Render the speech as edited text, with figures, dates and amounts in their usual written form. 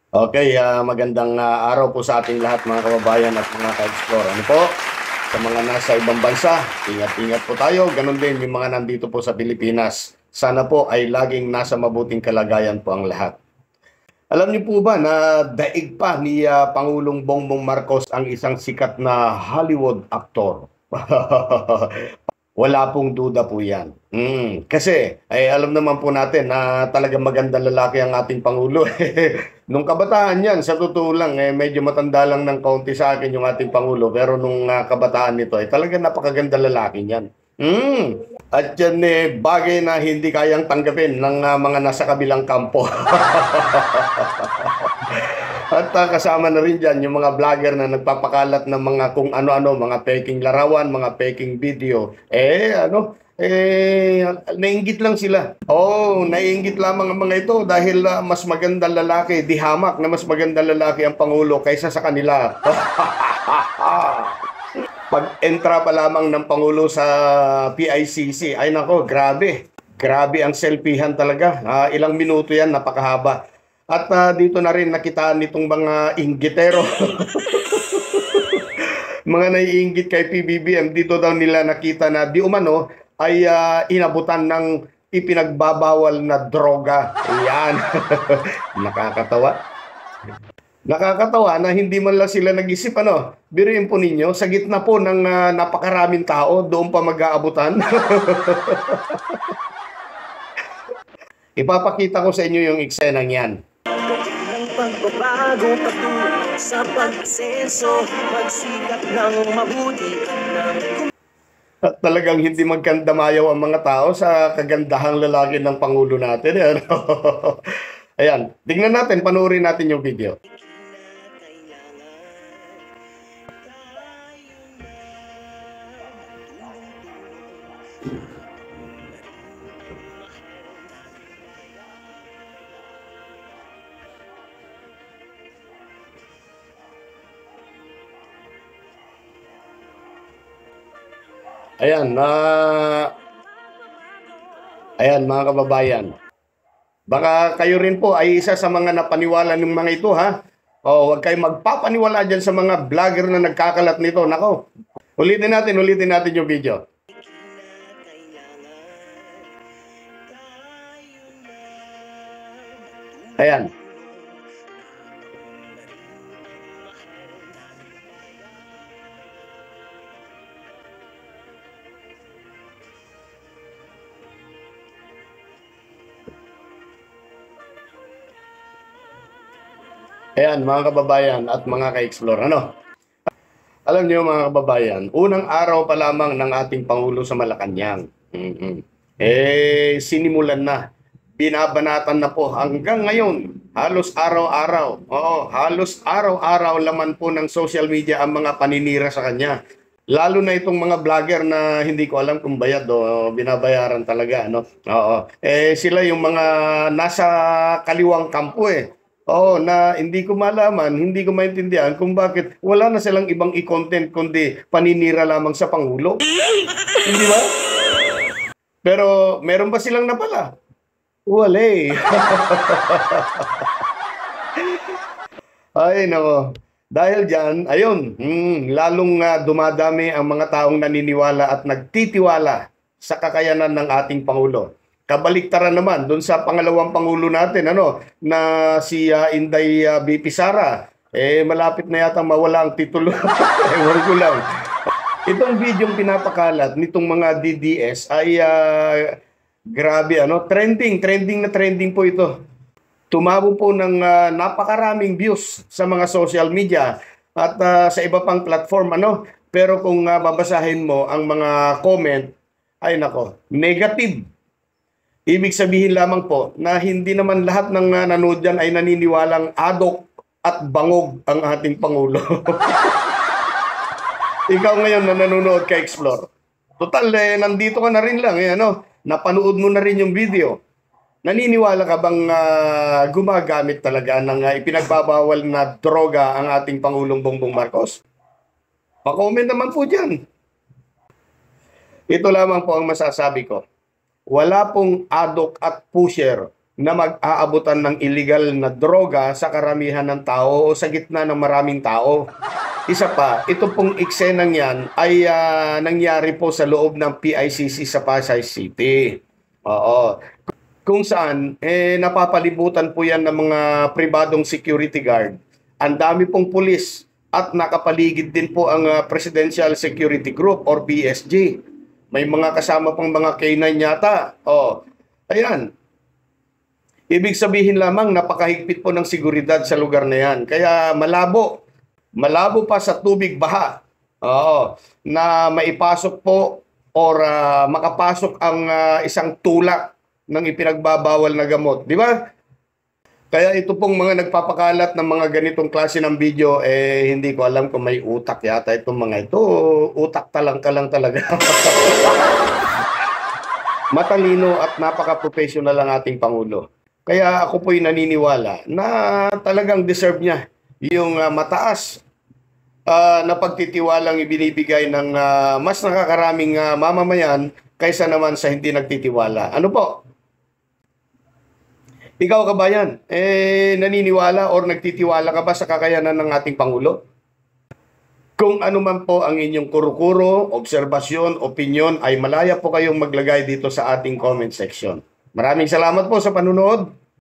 Okay, magandang araw po sa ating lahat mga kababayan at mga ka-explore. Ano po? Sa mga nasa ibang bansa, ingat-ingat po tayo. Ganon din yung mga nandito po sa Pilipinas. Sana po ay laging nasa mabuting kalagayan po ang lahat. Alam niyo po ba na daig pa ni Pangulong Bongbong Marcos ang isang sikat na Hollywood aktor? Wala pong duda po yan. Kasi, ay alam naman po natin na talagang magandang lalaki ang ating Pangulo. Nung kabataan yan, sa totoo lang, medyo matanda lang ng kaunti sa akin yung ating Pangulo. Pero nung kabataan nito, talagang napakaganda lalaki niyan. At yan bagay na hindi kayang tanggapin ng mga nasa kabilang kampo. At kasama na rin dyan yung mga vlogger na nagpapakalat ng mga kung ano-ano, mga peking larawan, mga peking video. Nainggit lang sila. Oh, nainggit lamang ang mga ito dahil mas magandang lalaki, di hamak na mas magandang lalaki ang Pangulo kaysa sa kanila. Pag-entra pa lamang ng Pangulo sa PICC, ay nako, grabe. Grabe ang selfiehan talaga. Ilang minuto yan, napakahaba. At dito na rin nakitaan nitong mga inggitero. Mga naiinggit kay PBBM, dito daw nila nakita na di umano ay inabutan ng ipinagbabawal na droga. Ayan. Nakakatawa. Nakakatawa na hindi man lang sila nag-isip ano. Biruin po ninyo, sa gitna po ng napakaraming tao, doon pa mag-aabutan. Ipapakita ko sa inyo yung eksenang yan. Pagbabago patungo sa pag-asenso, magsikap ng mabuti At talagang hindi magkandamayaw ang mga tao sa kagandahang lalaki ng Pangulo natin. Ano? Ayan, tingnan natin, panoorin natin yung video. Ayan, ayan mga kababayan. Baka kayo rin po ay isa sa mga napaniwala ng mga ito ha. O huwag kayong magpapaniwala dyan sa mga vlogger na nagkakalat nito. Nako, ulitin natin yung video. Ayan. Ayan, mga kababayan at mga ka-explore. Ano? Alam niyo mga kababayan, unang araw pa lamang ng ating Pangulo sa Malacanang. Sinimulan na. Binabanatan na po hanggang ngayon. Halos araw-araw. Oo, halos araw-araw laman po ng social media ang mga paninira sa kanya. Lalo na itong mga vlogger na hindi ko alam kung bayad o binabayaran talaga, no? Oo. Sila yung mga nasa kaliwang kampo eh. Oo, na hindi ko malaman, hindi ko maintindihan kung bakit wala na silang ibang i-content kundi paninira lamang sa Pangulo. Hindi ba? Pero meron ba silang napala? Wala eh. Ay, nako. Dahil dyan, ayun, lalong dumadami ang mga taong naniniwala at nagtitiwala sa kakayanan ng ating Pangulo. Kabaliktaran naman doon sa pangalawang Pangulo natin, ano, na si Inday BP Sara, malapit na yata mawala ang titulo. Ewan ko lang. Itong video pinapakalat nitong mga DDS ay grabe, ano, trending na trending po ito. Tumabo po ng napakaraming views sa mga social media at sa iba pang platform, ano. Pero kung babasahin mo ang mga comment, ay nako, negative. Ibig sabihin lamang po na hindi naman lahat ng nanood dyan ay naniniwalang adok at bangog ang ating Pangulo. Ikaw ngayon na nanonood ka Explore. Total, nandito ka na rin lang. Ano, napanood mo na rin yung video. Naniniwala ka bang gumagamit talaga ng ipinagbabawal na droga ang ating Pangulong Bongbong Marcos? Pa-comment naman po dyan. Ito lamang po ang masasabi ko. Wala pong adok at pusher na mag-aabutan ng illegal na droga sa karamihan ng tao o sa gitna ng maraming tao. Isa pa, ito pong eksenang yan ay nangyari po sa loob ng PICC sa Pasay City. Oo. Kung saan, napapalibutan po yan ng mga pribadong security guard. Ang dami pong pulis at nakapaligid din po ang Presidential Security Group or PSG. May mga kasama pang mga K9 yata. Oh, ayan. Ibig sabihin lamang napakahigpit po ng seguridad sa lugar na yan. Kaya malabo. Malabo pa sa tubig baha. Oo, na maipasok po or makapasok ang isang tulak ng ipinagbabawal na gamot. Di ba? Kaya ito pong mga nagpapakalat ng mga ganitong klase ng video, hindi ko alam kung may utak yata itong mga ito. Utak talang ka lang talaga. Matalino at napaka-professional ang ating Pangulo. Kaya ako po'y naniniwala na talagang deserve niya yung mataas na pagtitiwalang ibinibigay ng mas nakakaraming mamamayan kaysa naman sa hindi nagtitiwala. Ano po? Ikaw kabayan, naniniwala or nagtitiwala ka ba sa kakayanan ng ating Pangulo? Kung ano man po ang inyong kuro-kuro, obserbasyon, opinyon, ay malaya po kayong maglagay dito sa ating comment section. Maraming salamat po sa panunood.